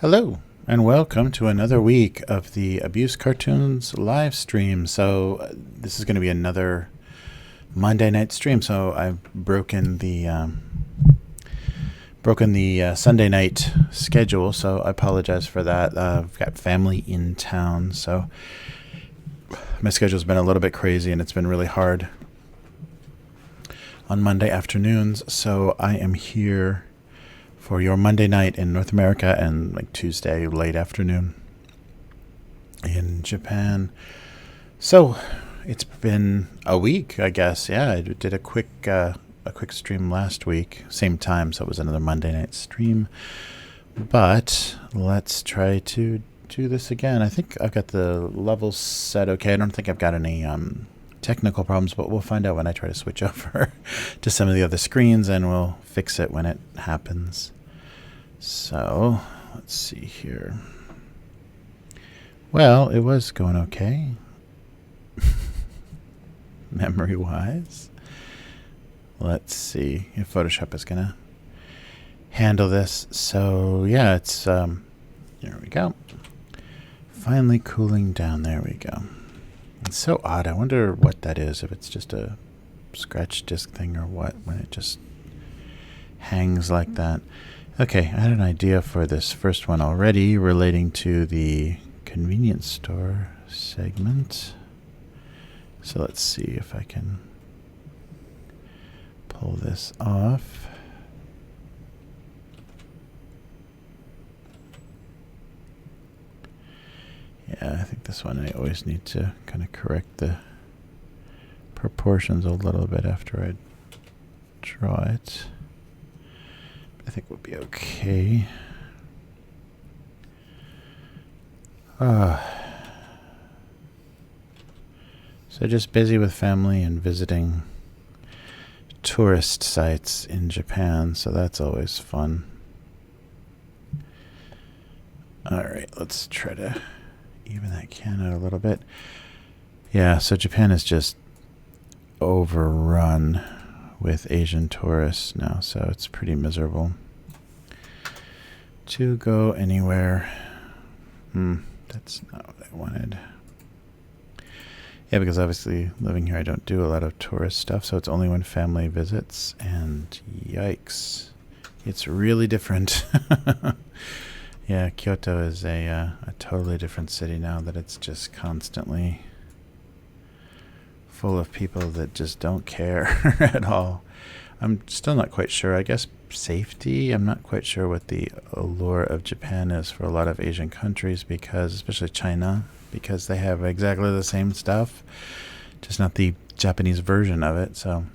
Hello, and welcome to another week of the Abuse Cartoons live stream. So this is going to be another Monday night stream. So I've broken the Sunday night schedule. So I apologize for that. I've got family in town, so my schedule's been a little bit crazy, and it's been really hard on Monday afternoons. So I am here for your Monday night in North America and like Tuesday late afternoon in Japan. So it's been a week, I guess. Yeah, I did a quick stream last week, same time, so it was another Monday night stream. But let's try to do this again. I think I've got the levels set okay. I don't think I've got any technical problems, but we'll find out when I try to switch over to some of the other screens, and we'll fix it when it happens. So let's see here. Well, it was going okay memory wise. Let's see if Photoshop is gonna handle this. So yeah, it's there we go, finally cooling down. There we go. It's so odd. I wonder what that is, if it's just a scratch disk thing or what, when it just hangs like that. Okay, I had an idea for this first one already relating to the convenience store segment. So let's see if I can pull this off. Yeah, I think this one I always need to kind of correct the proportions a little bit after I draw it. I think we'll be okay. So just busy with family and visiting tourist sites in Japan, so that's always fun. Alright, let's try to even that can out a little bit. Yeah, so Japan is just overrun with Asian tourists now, so it's pretty miserable to go anywhere. That's not what I wanted. Yeah, because obviously living here I don't do a lot of tourist stuff, so it's only when family visits, and yikes, it's really different. Yeah, Kyoto is a totally different city now, that it's just constantly full of people that just don't care at all. I'm still not quite sure. I guess safety. I'm not quite sure what the allure of Japan is for a lot of Asian countries, because, especially China, because they have exactly the same stuff, just not the Japanese version of it. So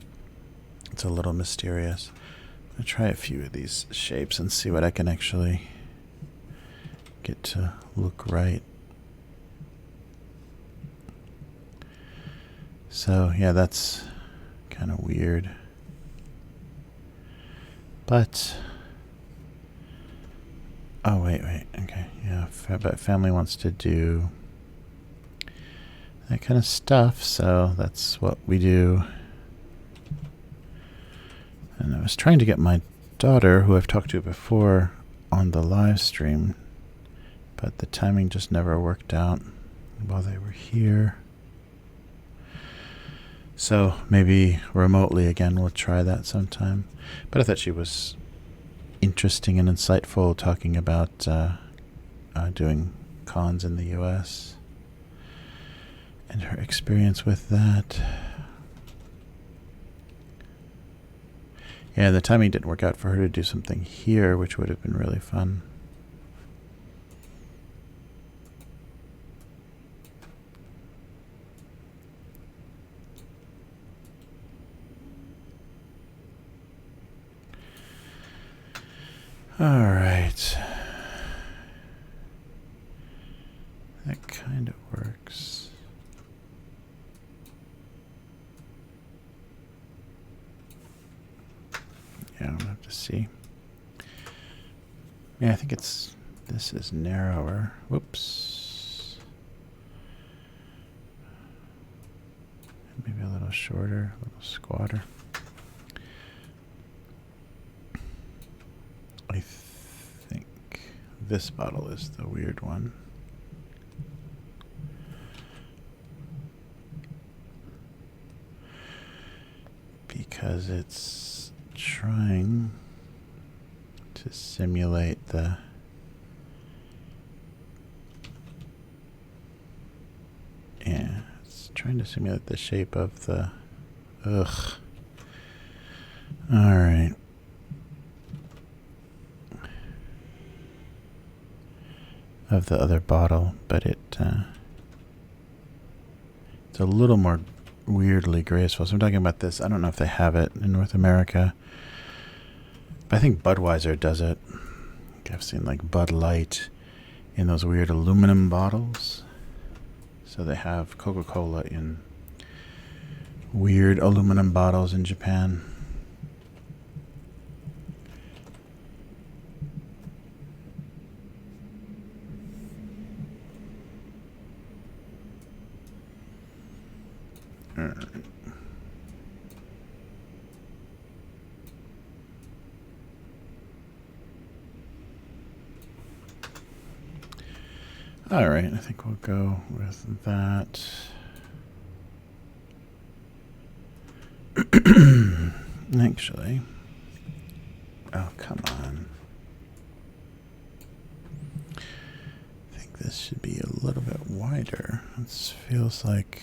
it's a little mysterious. I'm gonna try a few of these shapes and see what I can actually get to look right. So yeah, that's kind of weird. But oh wait, okay, yeah. But family wants to do that kind of stuff, so that's what we do. And I was trying to get my daughter, who I've talked to before, on the live stream, but the timing just never worked out while they were here. So maybe remotely again, we'll try that sometime. But I thought she was interesting and insightful, talking about doing cons in the US and her experience with that. Yeah, the timing didn't work out for her to do something here, which would have been really fun. All right. That kind of works. Yeah, I'm gonna have to see. Yeah, I think this is narrower. Whoops. Maybe a little shorter, a little squatter. I think this bottle is the weird one. Because it's trying to simulate the it's trying to simulate the shape of the ugh. All right. Of the other bottle, but it's a little more weirdly graceful. So I'm talking about this. I don't know if they have it in North America, but I think Budweiser does it. I've seen like Bud Light in those weird aluminum bottles. So they have Coca-Cola in weird aluminum bottles in Japan. All right, I think we'll go with that. Actually, oh, come on. I think this should be a little bit wider. This feels like...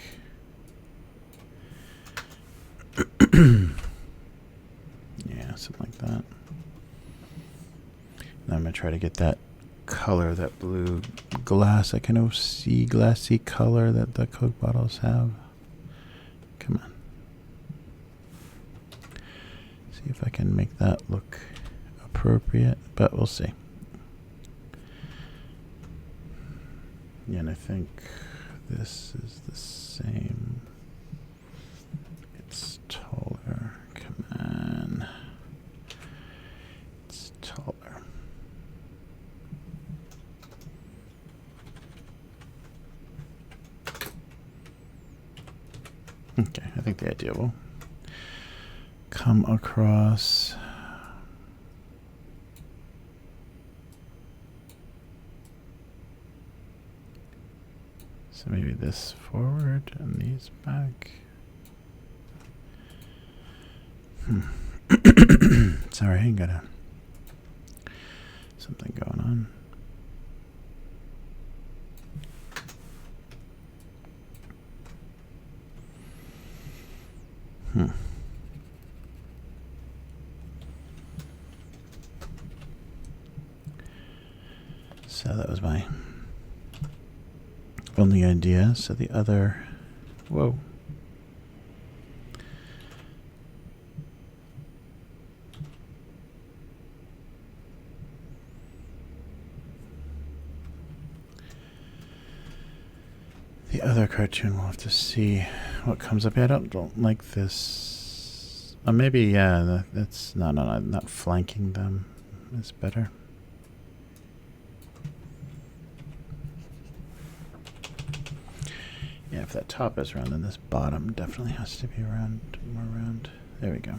yeah, something like that. And I'm going to try to get that color, that blue glass, that kind of sea glassy color that the Coke bottles have. Come on. See if I can make that look appropriate, but we'll see. Yeah, and I think this is the same. It's taller. Come on. It's taller. Okay, I think the idea will come across. So maybe this forward and these back. Sorry, I got something going on. So that was my only idea. So the other, whoa. The other cartoon, we'll have to see what comes up. I don't like this. Maybe, yeah, that's not flanking them is better. Yeah, if that top is round, then this bottom definitely has to be round, more round. There we go.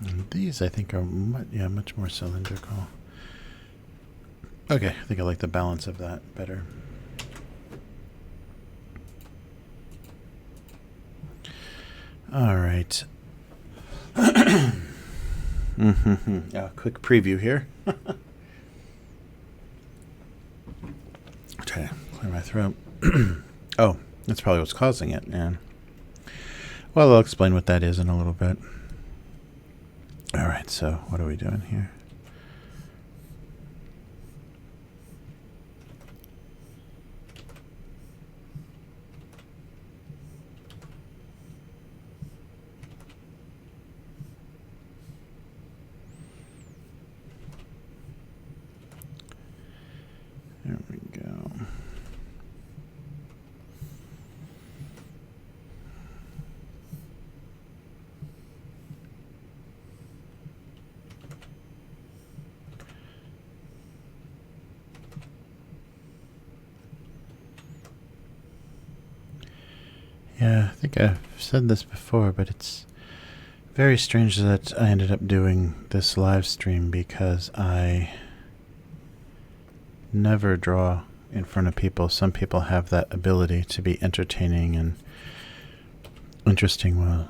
And these, I think, are much more cylindrical. Okay, I think I like the balance of that better. All right. Quick preview here. Try to clear my throat. Oh, that's probably what's causing it. Yeah. Well, I'll explain what that is in a little bit. All right, so what are we doing here? There we go. Yeah, I think I've said this before, but it's very strange that I ended up doing this live stream because I never draw in front of people. Some people have that ability to be entertaining and interesting while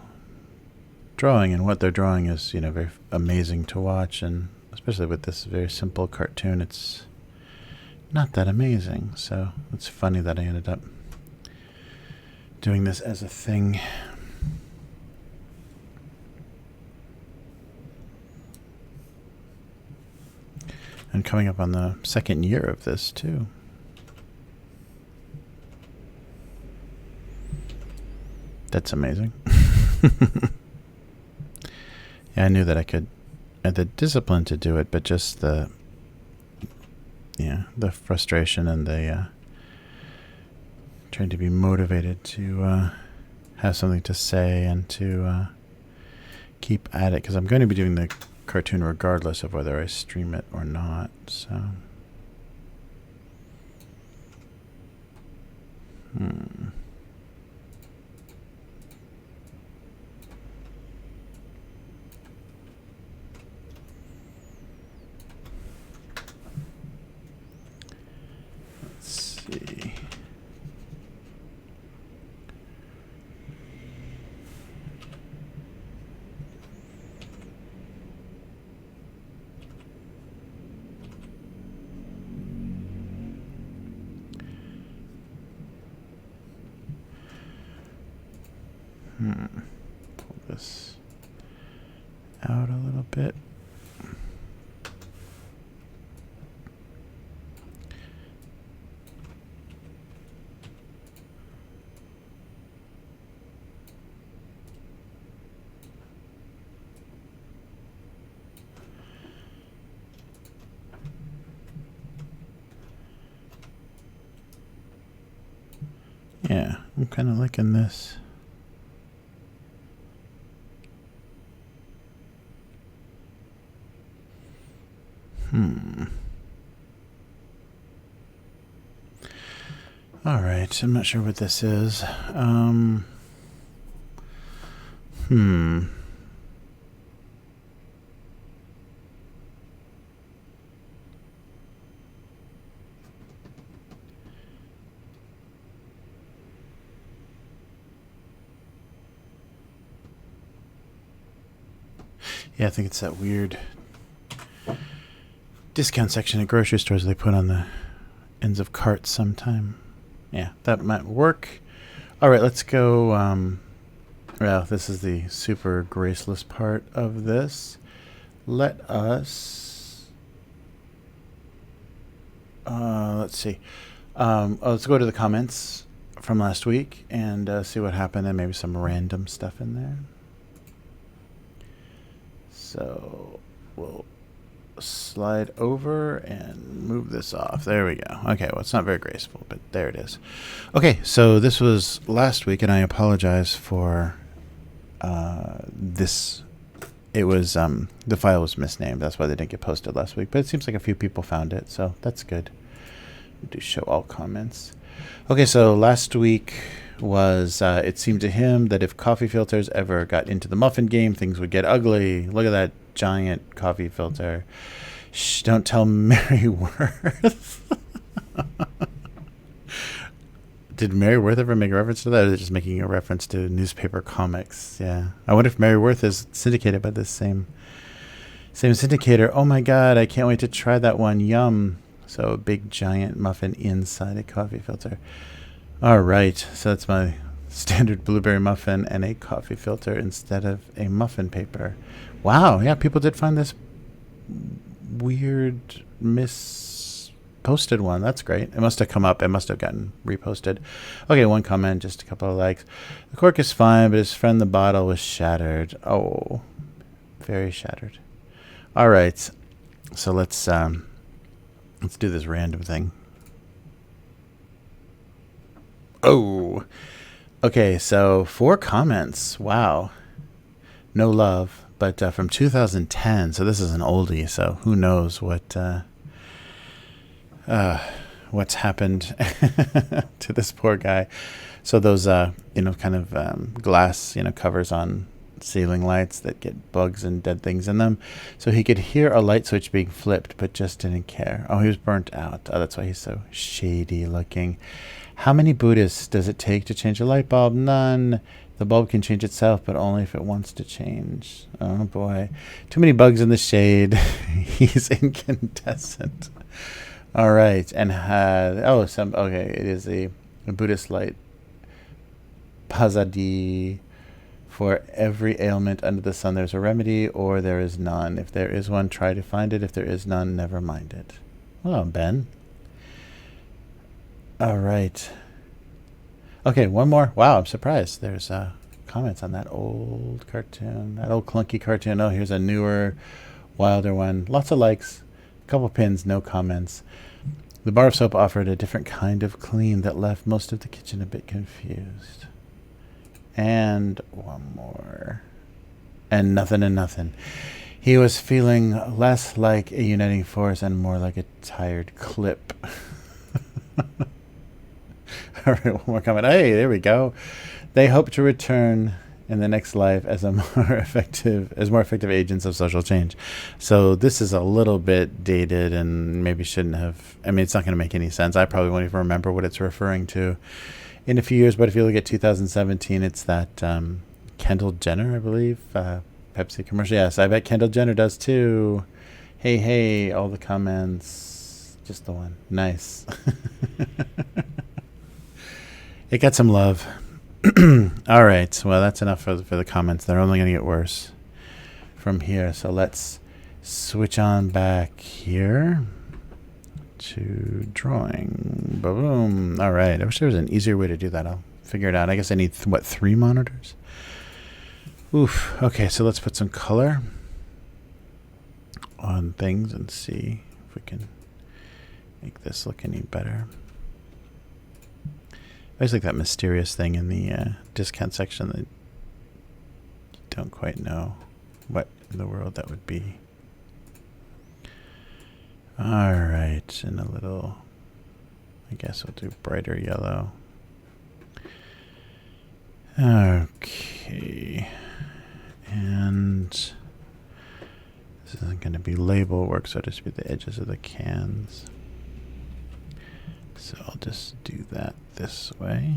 drawing, and what they're drawing is, you know, very amazing to watch, and especially with this very simple cartoon, it's not that amazing. So it's funny that I ended up doing this as a thing. And coming up on the 2nd year of this too. That's amazing. Yeah, I knew that I had the discipline to do it, but just the frustration and the trying to be motivated to have something to say and to keep at it, because I'm going to be doing the cartoon regardless of whether I stream it or not. So let's see. Pull this out a little bit. Yeah, I'm kind of liking this. All right, I'm not sure what this is. Yeah, I think it's that weird discount section at grocery stores they put on the ends of carts sometime. Yeah, that might work. All right, let's go. Well, this is the super graceless part of this. Let us... let's see. Let's go to the comments from last week and see what happened, and maybe some random stuff in there. So we'll slide over and move this off. There we go. Okay, well, it's not very graceful, but there it is. Okay, so this was last week, and I apologize for this. It was the file was misnamed. That's why they didn't get posted last week, but it seems like a few people found it, so that's good. We do show all comments. Okay, so last week was it seemed to him that if coffee filters ever got into the muffin game, things would get ugly. Look at that giant coffee filter. Shh, don't tell Mary Worth. Did Mary Worth ever make a reference to that, or is it just making a reference to newspaper comics? Yeah. I wonder if Mary Worth is syndicated by this same syndicator. Oh my god, I can't wait to try that one. Yum. So a big giant muffin inside a coffee filter. All right, so that's my standard blueberry muffin and a coffee filter instead of a muffin paper. Wow, yeah, people did find this weird misposted one. That's great. It must have come up. It must have gotten reposted. Okay, one comment, just a couple of likes. The cork is fine, but his friend the bottle was shattered. Oh, very shattered. All right, so let's do this random thing. Oh, okay, so 4 comments. Wow. No love, but from 2010. So this is an oldie, so who knows what what's happened to this poor guy. So those, kind of glass, covers on ceiling lights that get bugs and dead things in them. So he could hear a light switch being flipped, but just didn't care. Oh, he was burnt out. Oh, that's why he's so shady looking. How many Buddhists does it take to change a light bulb? None. The bulb can change itself, but only if it wants to change. Oh, boy. Too many bugs in the shade. He's incandescent. All right. And it is a Buddhist light. Pazadi. For every ailment under the sun, there's a remedy, or there is none. If there is one, try to find it. If there is none, never mind it. Hello, Ben. All right. Okay, one more. Wow, I'm surprised. There's comments on that old cartoon, that old clunky cartoon. Oh, here's a newer, wilder one. Lots of likes, a couple pins, no comments. The bar of soap offered a different kind of clean that left most of the kitchen a bit confused. And one more. And nothing. He was feeling less like a uniting force and more like a tired clip. All right, one more comment. Hey, there we go. They hope to return in the next life as more effective agents of social change. So this is a little bit dated and maybe shouldn't have. I mean, it's not going to make any sense. I probably won't even remember what it's referring to in a few years. But if you look at 2017, it's that Kendall Jenner, I believe, Pepsi commercial. Yes, I bet Kendall Jenner does too. Hey, all the comments. Just the one. Nice. It got some love. All right. Well, that's enough for the comments. They're only going to get worse from here. So let's switch on back here to drawing. Boom. All right. I wish there was an easier way to do that. I'll figure it out. I guess I need, 3 monitors? Oof. Okay. So let's put some color on things and see if we can make this look any better. I always like that mysterious thing in the discount section that you don't quite know what in the world that would be. All right, and a little, I guess we'll do brighter yellow. Okay, and this isn't going to be label work, so it'll just be the edges of the cans. So I'll just do that this way.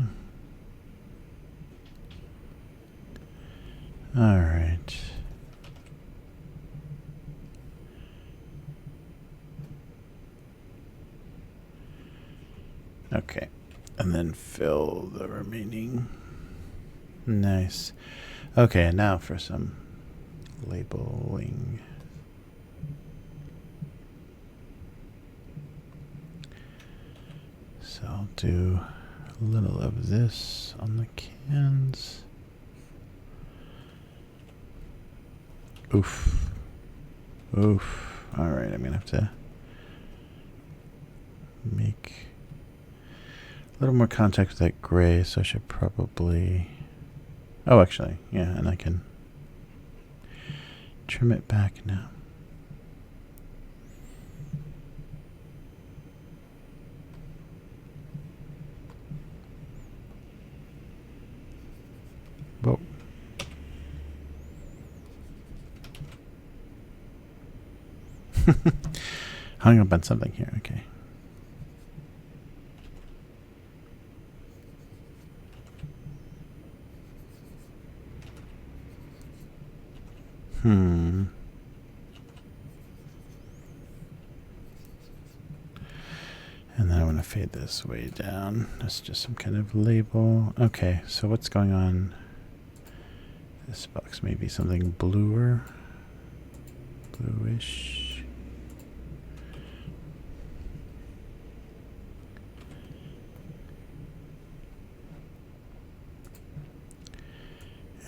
All right. Okay. And then fill the remaining. Nice. Okay, now for some labeling. So I'll do a little of this on the cans. Oof. All right, I'm going to have to make a little more contact with that gray, so I should probably... Oh, actually, yeah, and I can trim it back now. Whoa. Hung up on something here, okay. And then I want to fade this way down. That's just some kind of label. Okay, so what's going on? This box may be something bluer. Bluish.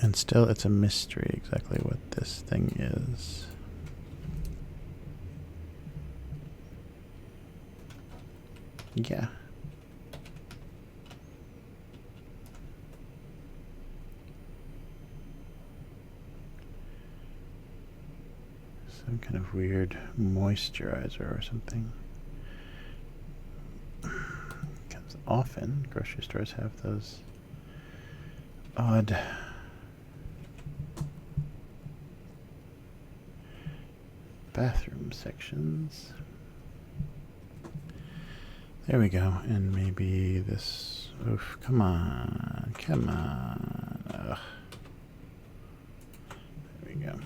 And still, it's a mystery exactly what this thing is. Yeah. Some kind of weird moisturizer or something. often. Grocery stores have those odd bathroom sections. There we go. And maybe this. Oof, come on. Come on. Ugh. There we go.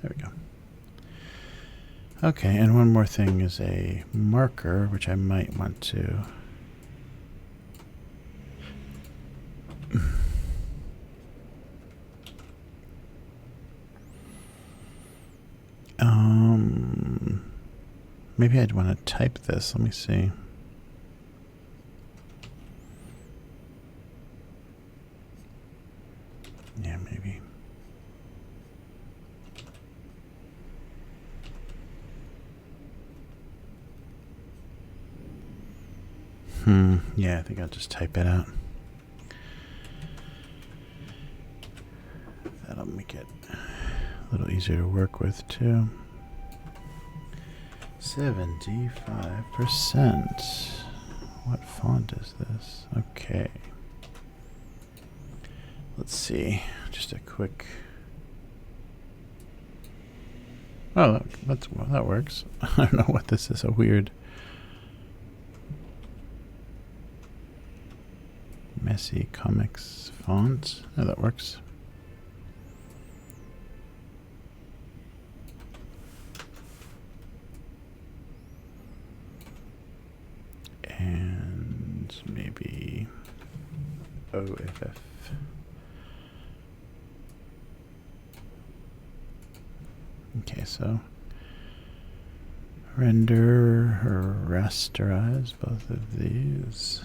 There we go. Okay, and one more thing is a marker, which I might want to maybe I'd want to type this. Let me see. Yeah, maybe. Yeah, I think I'll just type it out. That'll make it a little easier to work with, too. 75%. What font is this? Okay. Let's see. Just a quick. Oh, that works. I don't know what this is. A weird messy comics font. Oh, that works. And maybe OFF. Okay, so render or rasterize both of these.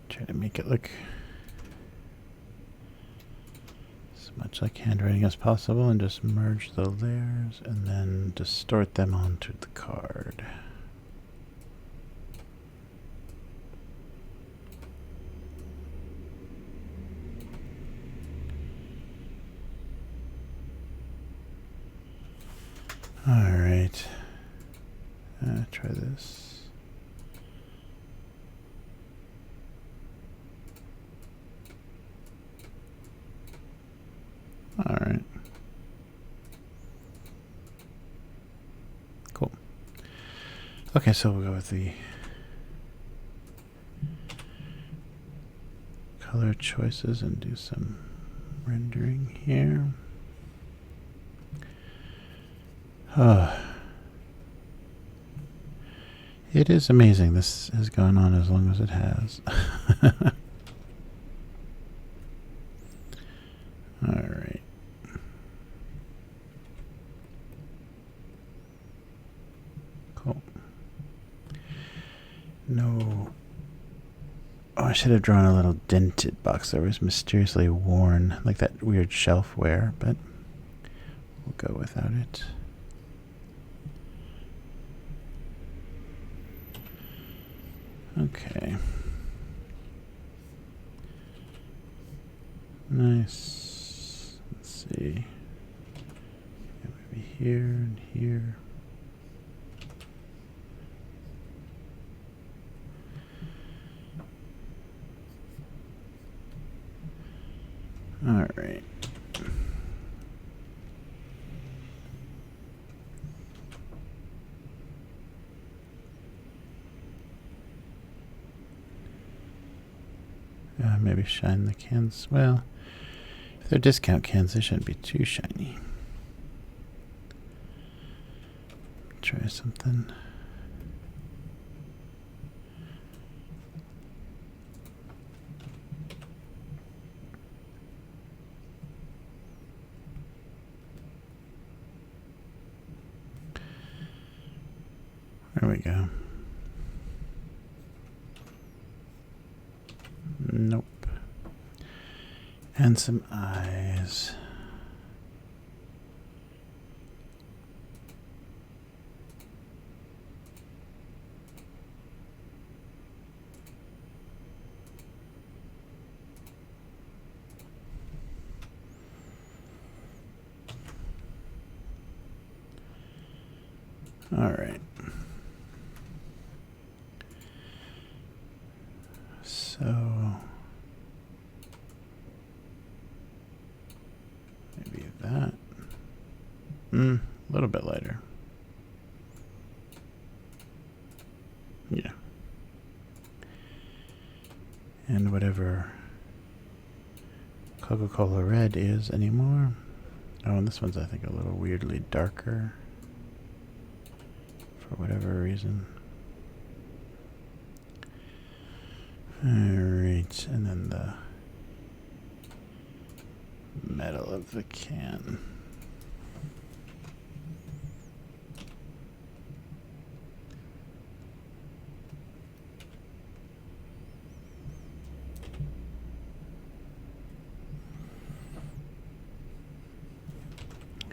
Try to make it look as much like handwriting as possible and just merge the layers and then distort them onto the card. Alright, try this. Alright. Cool. Okay, so we'll go with the color choices and do some rendering here. It is amazing this has gone on as long as it has. Alright. Cool. No. Oh, I should have drawn a little dented box that was mysteriously worn, like that weird shelfware, but we'll go without it. Okay. Nice. Let's see. Yeah, maybe here and here. All right. Maybe shine the cans. Well, if they're discount cans, they shouldn't be too shiny. Try something. There we go. Nope. And some eyes. All right. So maybe that. A little bit lighter. Yeah. And whatever Coca-Cola Red is anymore. Oh, and this one's, I think, a little weirdly darker for whatever reason. Alright, and then the metal of the can.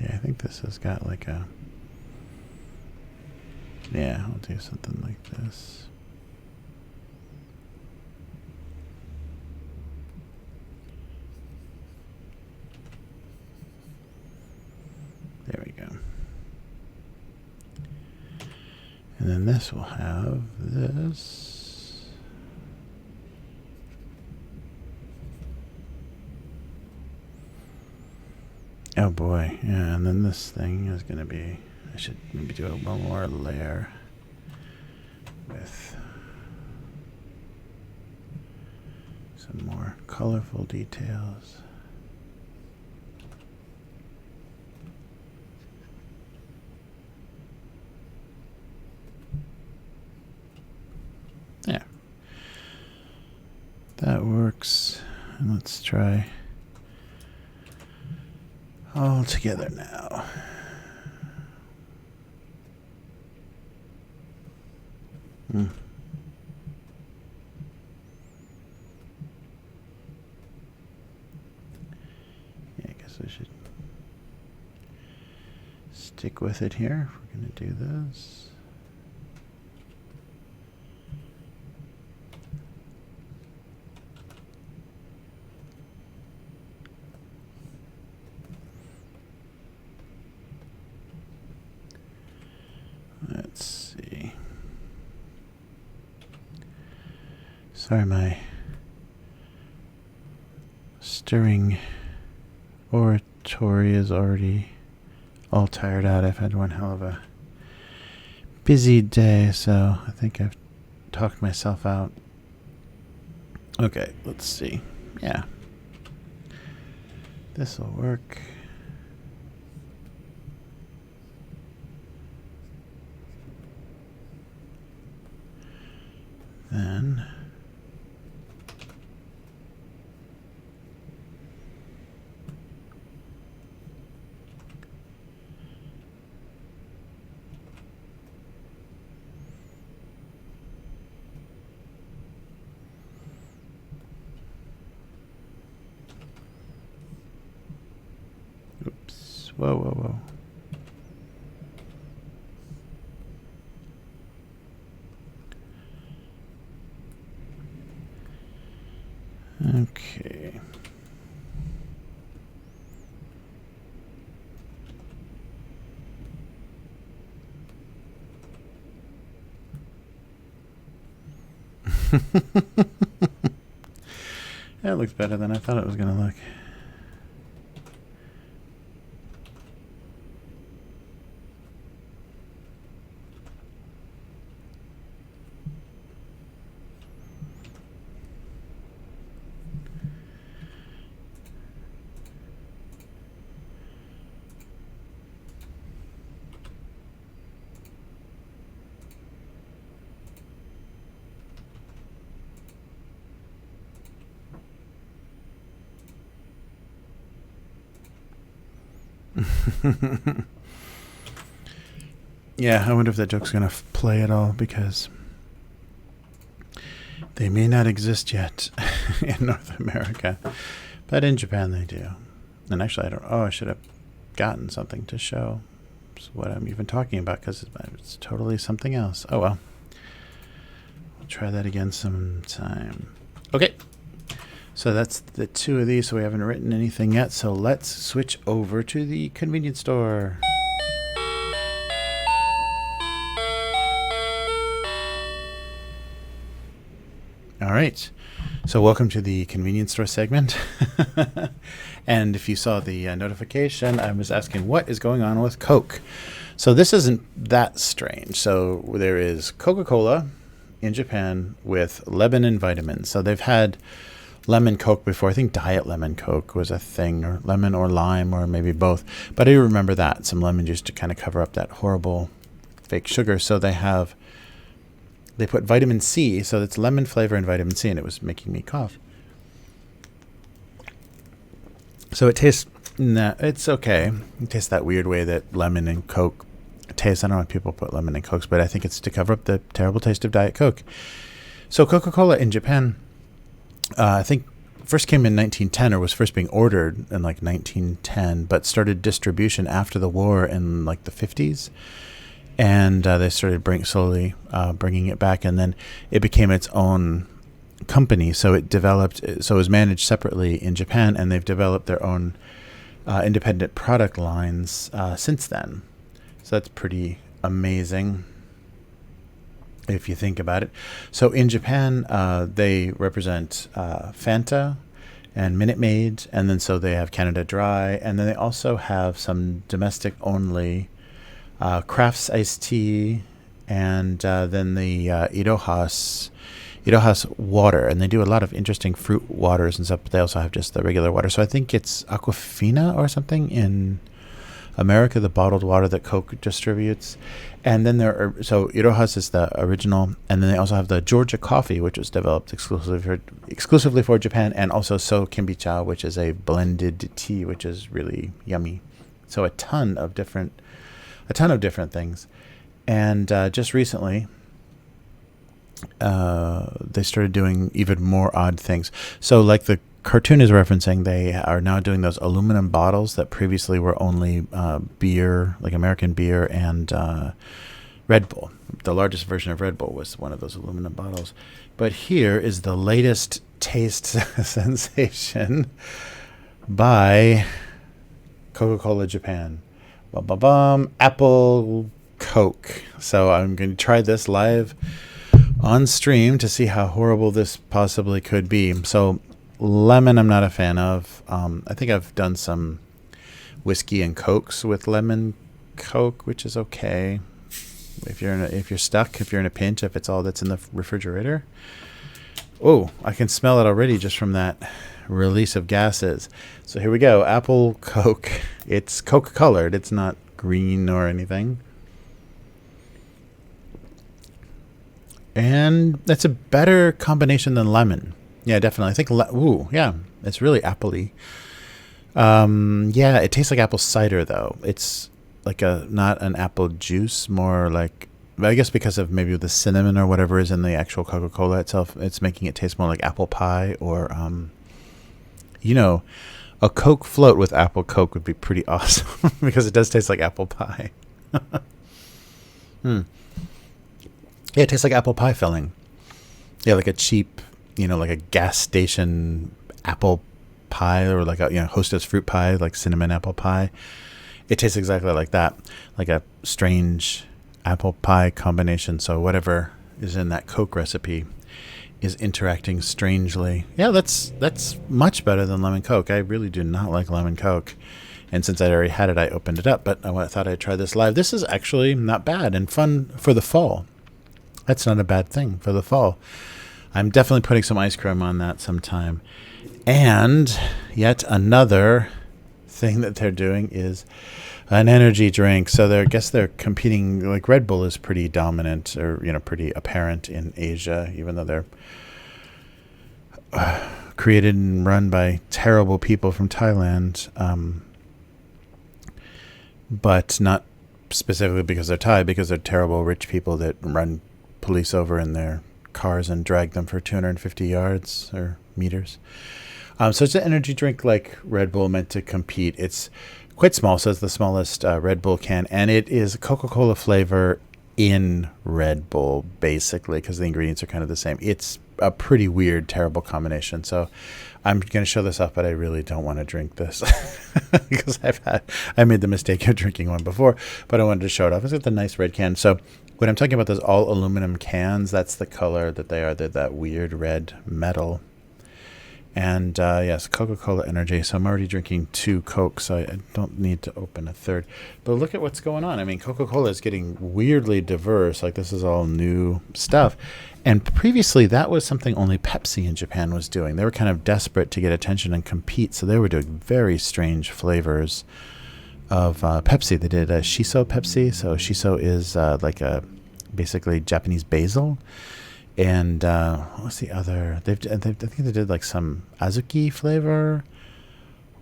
Yeah, I think this has got like a... Yeah, I'll do something like this. There we go. And then this will have this. Oh boy, yeah, and then this thing is going to be, I should maybe do one more layer with some more colorful details. Yeah, that works. And let's try all together now. Yeah, I guess I should stick with it here if we're going to do this. Let's see. Sorry, my stirring oratory is already all tired out. I've had one hell of a busy day, so I think I've talked myself out. Okay, let's see. Yeah. This will work. Then oops. Whoa, whoa, whoa. Okay. That looks better than I thought it was going to look. Yeah, I wonder if that joke's going to play at all, because they may not exist yet in North America, but in Japan they do. And actually, I should have gotten something to show what I'm even talking about, because it's totally something else. Oh well. We'll try that again sometime. Okay. So that's the two of these, so we haven't written anything yet. So let's switch over to the convenience store. All right. So welcome to the convenience store segment. And if you saw the notification, I was asking what is going on with Coke. So this isn't that strange. So there is Coca-Cola in Japan with lemon and vitamins. So they've had lemon Coke before. I think Diet Lemon Coke was a thing, or lemon or lime, or maybe both. But I do remember that. Some lemon juice to kind of cover up that horrible fake sugar. So they put vitamin C, so it's lemon flavor and vitamin C, and it was making me cough. So it tastes, it's okay. It tastes that weird way that lemon and Coke taste. I don't know why people put lemon in Cokes, but I think it's to cover up the terrible taste of Diet Coke. So Coca-Cola in Japan, I think first came in 1910, or was first being ordered in like 1910, but started distribution after the war in like the 50s. And they started slowly bringing it back, and then it became its own company. So it was managed separately in Japan, and they've developed their own independent product lines since then. So that's pretty amazing if you think about it. So in Japan, they represent Fanta and Minute Maid, and then so they have Canada Dry, and then they also have some domestic only Kraft's iced tea, and then the Iroha's water, and they do a lot of interesting fruit waters and stuff, but they also have just the regular water. So I think it's Aquafina or something in America, the bottled water that Coke distributes. And then so Iroha's is the original, and then they also have the Georgia coffee, which was developed exclusively for Japan, and also So Kimbicha, which is a blended tea, which is really yummy. So a ton of different things. And just recently, they started doing even more odd things. So like the cartoon is referencing, they are now doing those aluminum bottles that previously were only beer, like American beer and Red Bull. The largest version of Red Bull was one of those aluminum bottles. But here is the latest taste sensation by Coca-Cola Japan. Apple Coke. So I'm going to try this live on stream to see how horrible this possibly could be. So lemon I'm not a fan of. I think I've done some whiskey and Cokes with lemon Coke, which is okay if you're stuck, if you're in a pinch, if it's all that's in the refrigerator. Oh, I can smell it already just from that release of gases. So here we go. Apple Coke. It's Coke colored. It's not green or anything. And that's a better combination than lemon. Yeah, definitely. I think, yeah, it's really appley. Yeah, it tastes like apple cider though. It's like not an apple juice, more like, I guess because of maybe the cinnamon or whatever is in the actual Coca-Cola itself, it's making it taste more like apple pie, or a Coke float with apple Coke would be pretty awesome because it does taste like apple pie. Yeah, it tastes like apple pie filling. Yeah, like a cheap, like a gas station apple pie, or like a Hostess fruit pie, like cinnamon apple pie. It tastes exactly like that, like a strange apple pie combination. So whatever is in that Coke recipe is interacting strangely. Yeah, that's much better than lemon Coke. I really do not like lemon Coke. And since I already had it, I opened it up. But I thought I'd try this live. This is actually not bad and fun for the fall. That's not a bad thing for the fall. I'm definitely putting some ice cream on that sometime. And yet another thing that they're doing is an energy drink. So I guess they're competing, like Red Bull is pretty dominant, or pretty apparent in Asia, even though they're created and run by terrible people from Thailand, but not specifically because they're Thai, because they're terrible rich people that run police over in their cars and drag them for 250 yards or meters. So it's an energy drink like Red Bull, meant to compete. It's quite small, so it's the smallest Red Bull can, and it is Coca-Cola flavor in Red Bull, basically, because the ingredients are kind of the same. It's a pretty weird, terrible combination. So I'm going to show this off, but I really don't want to drink this because I made the mistake of drinking one before, but I wanted to show it off. It's got the nice red can. So When I'm talking about those all aluminum cans, that's the color that they are. They're that weird red metal. And yes, Coca-Cola Energy. So I'm already drinking 2 Cokes, so I don't need to open a third. But look at what's going on. I mean, Coca-Cola is getting weirdly diverse. Like, this is all new stuff. And previously, that was something only Pepsi in Japan was doing. They were kind of desperate to get attention and compete, so they were doing very strange flavors of Pepsi. They did a shiso Pepsi. So shiso is like a basically Japanese basil. And what's the other? I think they did like some azuki flavor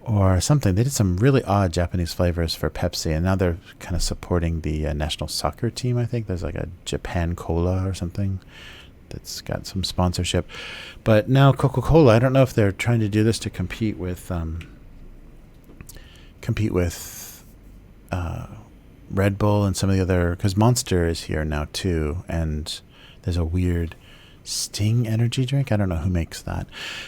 or something. They did some really odd Japanese flavors for Pepsi, and now they're kind of supporting the national soccer team. I think there's like a Japan Cola or something that's got some sponsorship. But now Coca-Cola, I don't know if they're trying to do this to compete with Red Bull and some of the other, because Monster is here now too, and there's a weird Sting energy drink. I don't know who makes that.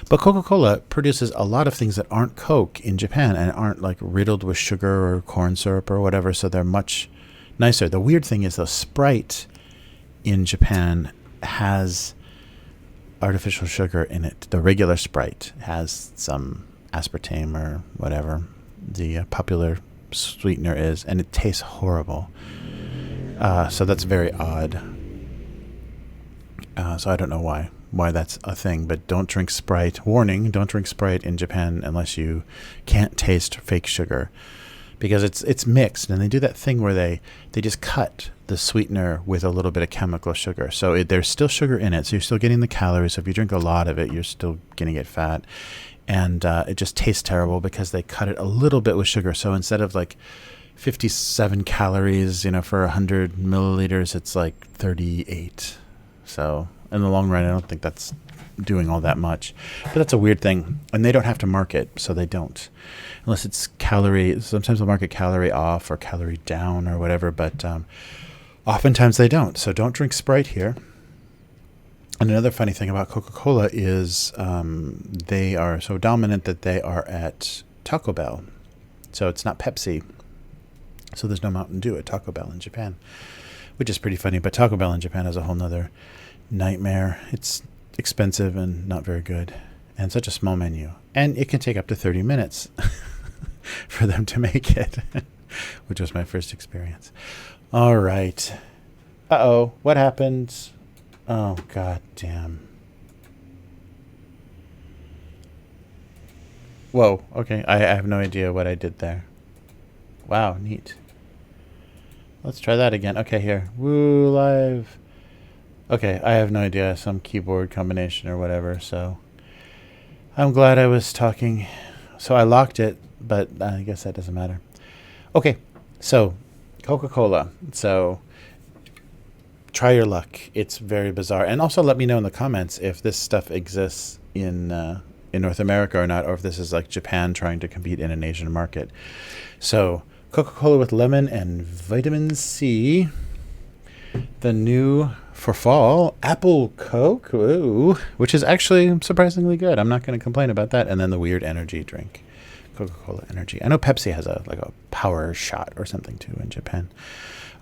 But Coca-Cola produces a lot of things that aren't Coke in Japan and aren't like riddled with sugar or corn syrup or whatever, so they're much nicer. The weird thing is, though, Sprite in Japan has artificial sugar in it. The regular Sprite has some aspartame or whatever the popular sweetener is, and it tastes horrible. So that's very odd. So I don't know why that's a thing, but don't drink Sprite. Warning, don't drink Sprite in Japan unless you can't taste fake sugar, because it's mixed, and they do that thing where they just cut the sweetener with a little bit of chemical sugar. So there's still sugar in it, so you're still getting the calories. So if you drink a lot of it, you're still going to get fat. And it just tastes terrible because they cut it a little bit with sugar. So instead of like 57 calories, for 100 milliliters, it's like 38. So in the long run, I don't think that's doing all that much. But that's a weird thing. And they don't have to mark it, so they don't. Unless it's calorie. Sometimes they'll mark it calorie off or calorie down or whatever. But oftentimes they don't. So don't drink Sprite here. And another funny thing about Coca-Cola is they are so dominant that they are at Taco Bell. So it's not Pepsi. So there's no Mountain Dew at Taco Bell in Japan, which is pretty funny. But Taco Bell in Japan is a whole nother nightmare. It's expensive and not very good, and such a small menu. And it can take up to 30 minutes for them to make it, which was my first experience. All right. Uh-oh. What happened? Oh, god damn. Whoa, okay. I have no idea what I did there. Wow, neat. Let's try that again. Okay, here. Woo, live. Okay, I have no idea. Some keyboard combination or whatever, so I'm glad I was talking. So I locked it, but I guess that doesn't matter. Okay, so Coca-Cola. So try your luck. It's very bizarre. And also let me know in the comments if this stuff exists in North America or not, or if this is like Japan trying to compete in an Asian market. So Coca-Cola with lemon and vitamin C. The new for fall apple Coke, ooh, which is actually surprisingly good. I'm not going to complain about that. And then the weird energy drink, Coca-Cola Energy. I know Pepsi has a power shot or something too in Japan.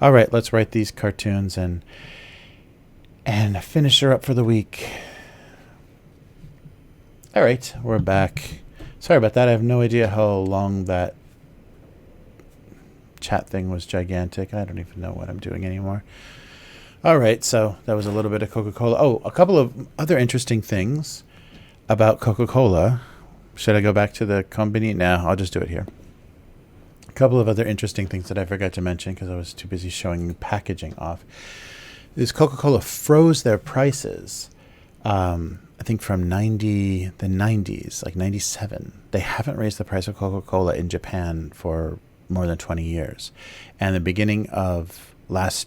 All right, let's write these cartoons and finish her up for the week. All right, we're back. Sorry about that. I have no idea how long that chat thing was. Gigantic. I don't even know what I'm doing anymore. All right, so that was a little bit of Coca-Cola. Oh, a couple of other interesting things about Coca-Cola. Should I go back to the company? No, I'll just do it here. A couple of other interesting things that I forgot to mention because I was too busy showing packaging off. Is Coca-Cola froze their prices, I think from the 90s, like 97. They haven't raised the price of Coca-Cola in Japan for more than 20 years. And the beginning of this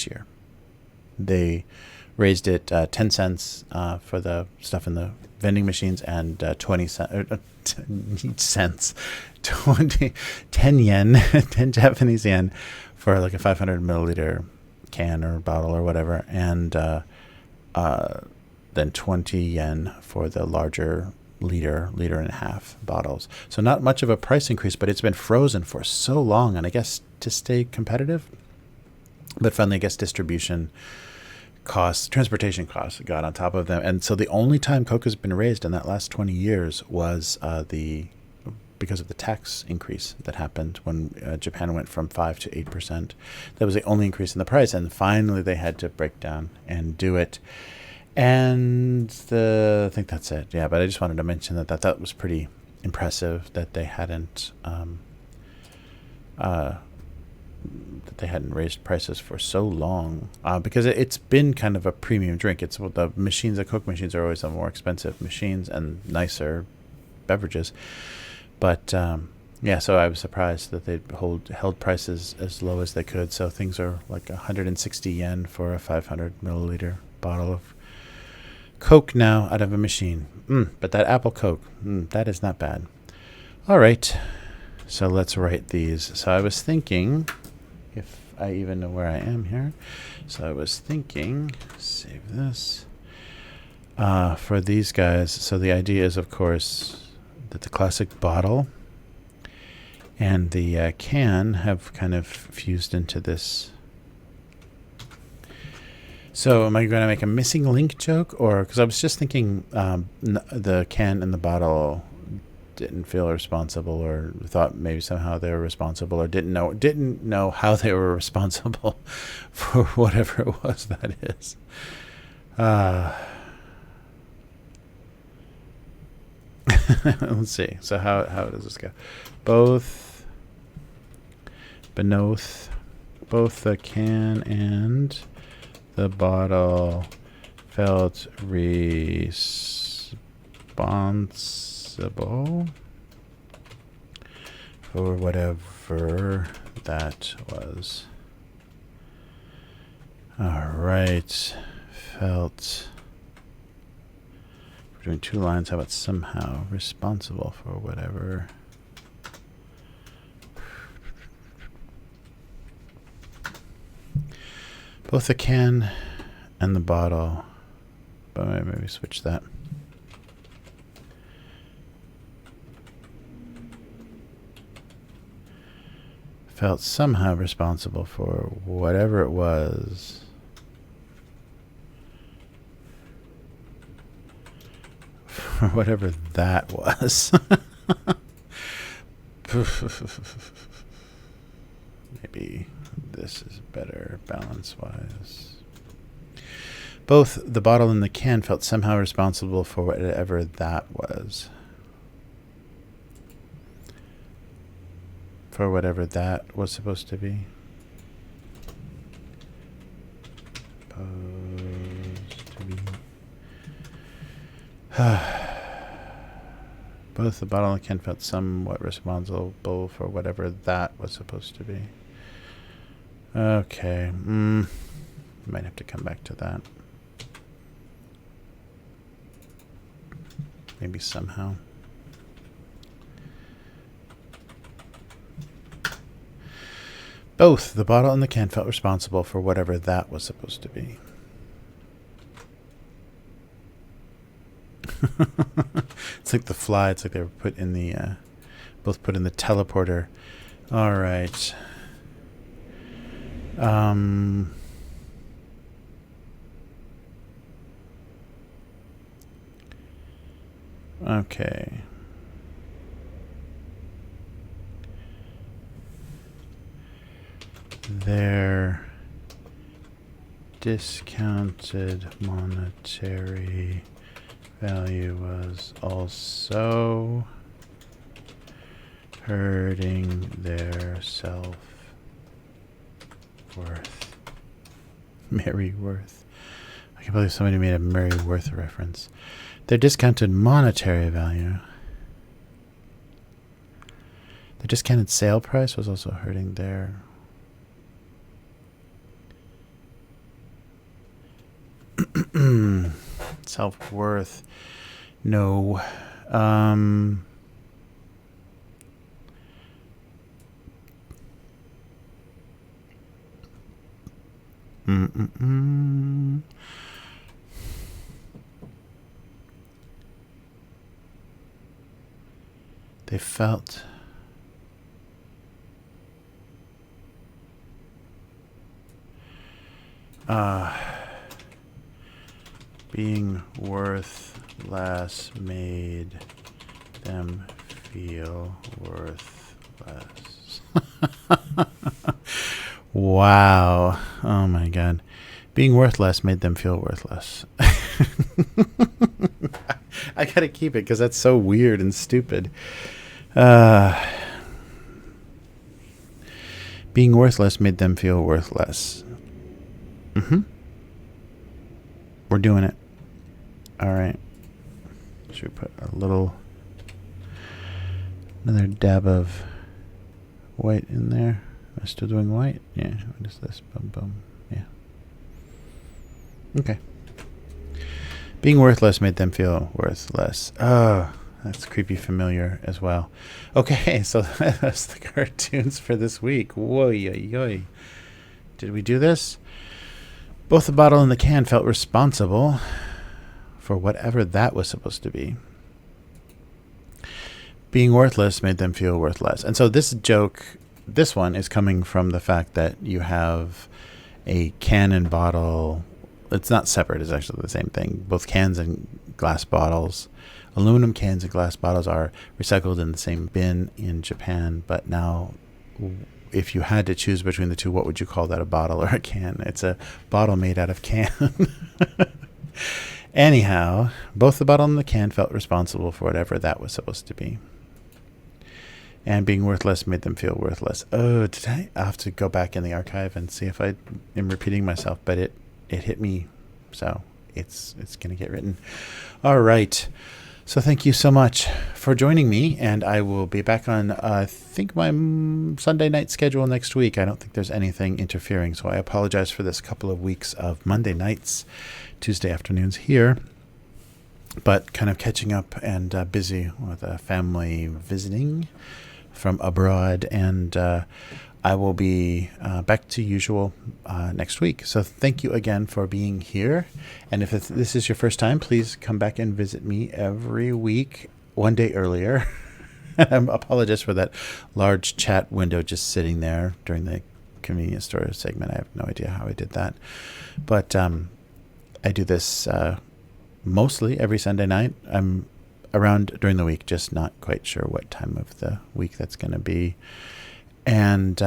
year, they raised it 10 cents for the stuff in the vending machines and 10 yen, 10 Japanese yen for like a 500 milliliter can or bottle or whatever, and then 20 yen for the larger liter and a half bottles. So not much of a price increase, but it's been frozen for so long, and I guess to stay competitive. But finally, I guess distribution costs, transportation costs got on top of them. And so the only time Coke has been raised in that last 20 years was because of the tax increase that happened when Japan went from 5 to 8%. That was the only increase in the price. And finally, they had to break down and do it. And I think that's it. Yeah, but I just wanted to mention that was pretty impressive that they hadn't raised prices for so long, because it's been kind of a premium drink. It's the machines, the Coke machines are always the more expensive machines and nicer beverages. But yeah, so I was surprised that they held prices as low as they could. So things are like 160 yen for a 500 milliliter bottle of Coke now out of a machine. But that apple Coke, that is not bad. All right, so let's write these. So I was thinking, if I even know where I am here. So I was thinking, save this, for these guys. So the idea is, of course, that the classic bottle and the can have kind of fused into this. So am I going to make a missing link joke? Or because I was just thinking the can and the bottle didn't feel responsible, or thought maybe somehow they were responsible, or didn't know how they were responsible for whatever it was that is. Let's see. So how does this go? Both the can and the bottle felt responsible for whatever that was. All right. Felt. We're doing 2 lines. How about somehow responsible for whatever? Both the can and the bottle. But maybe switch that. Felt somehow responsible for whatever it was. For whatever that was. Maybe this is better balance-wise. Both the bottle and the can felt somehow responsible for whatever that was. For whatever that was supposed to be. Supposed to be. Both the bottle and the can felt somewhat responsible for whatever that was supposed to be. Okay. Might have to come back to that. Maybe somehow. Both the bottle and the can felt responsible for whatever that was supposed to be. It's like the fly. It's like they were put in the, both put in the teleporter. All right. Okay. Their discounted monetary value was also hurting their self-worth. Mary Worth. I can't believe somebody made a Mary Worth reference. Their discounted monetary value. The discounted sale price was also hurting their self-worth. No. They felt Being worth less made them feel worth less. Wow. Oh my God. Being worthless made them feel worthless. I gotta keep it because that's so weird and stupid. Being worthless made them feel worthless. We're doing it. All right. Should we put another dab of white in there? Am I still doing white? Yeah. What is this? Boom, boom. Yeah. Okay. Being worthless made them feel worthless. Oh, that's creepy familiar as well. Okay, so that's the cartoons for this week. Whoa, yoy. Did we do this? Both the bottle and the can felt responsible for whatever that was supposed to be. Being worthless made them feel worthless. And so this joke, this one is coming from the fact that you have a can and bottle. It's not separate. It's actually the same thing. Both cans and glass bottles, aluminum cans and glass bottles are recycled in the same bin in Japan. But now, if you had to choose between the two, what would you call that, a bottle or a can? It's a bottle made out of can. Anyhow, both the bottle and the can felt responsible for whatever that was supposed to be. And being worthless made them feel worthless. Oh, did I have to go back in the archive and see if I am repeating myself? But it hit me, so it's going to get written. All right. So thank you so much for joining me, and I will be back on, I think, my Sunday night schedule next week. I don't think there's anything interfering, so I apologize for this couple of weeks of Monday nights, Tuesday afternoons here, but kind of catching up and busy with a family visiting from abroad, and I will be back to usual next week. So thank you again for being here. And if this is your first time, please come back and visit me every week, one day earlier. I apologize for that large chat window just sitting there during the convenience store segment. I have no idea how I did that. But I do this mostly every Sunday night. I'm around during the week, just not quite sure what time of the week that's going to be. And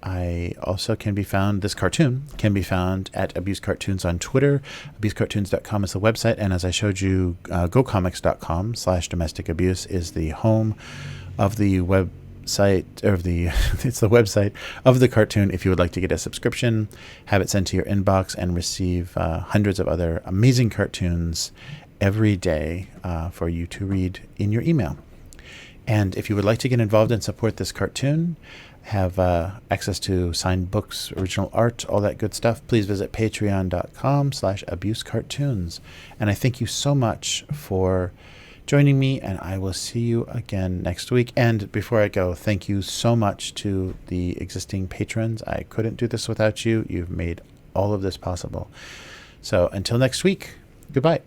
I also can be found, this cartoon can be found at Abuse Cartoons on Twitter. AbuseCartoons.com is the website. And as I showed you, GoComics.com/domestic abuse is the home of the website, or it's the website of the cartoon. If you would like to get a subscription, have it sent to your inbox, and receive hundreds of other amazing cartoons every day for you to read in your email. And if you would like to get involved and support this cartoon, have access to signed books, original art, all that good stuff, please visit patreon.com/abusecartoons. And I thank you so much for joining me, and I will see you again next week. And before I go, thank you so much to the existing patrons. I couldn't do this without you. You've made all of this possible. So until next week, goodbye.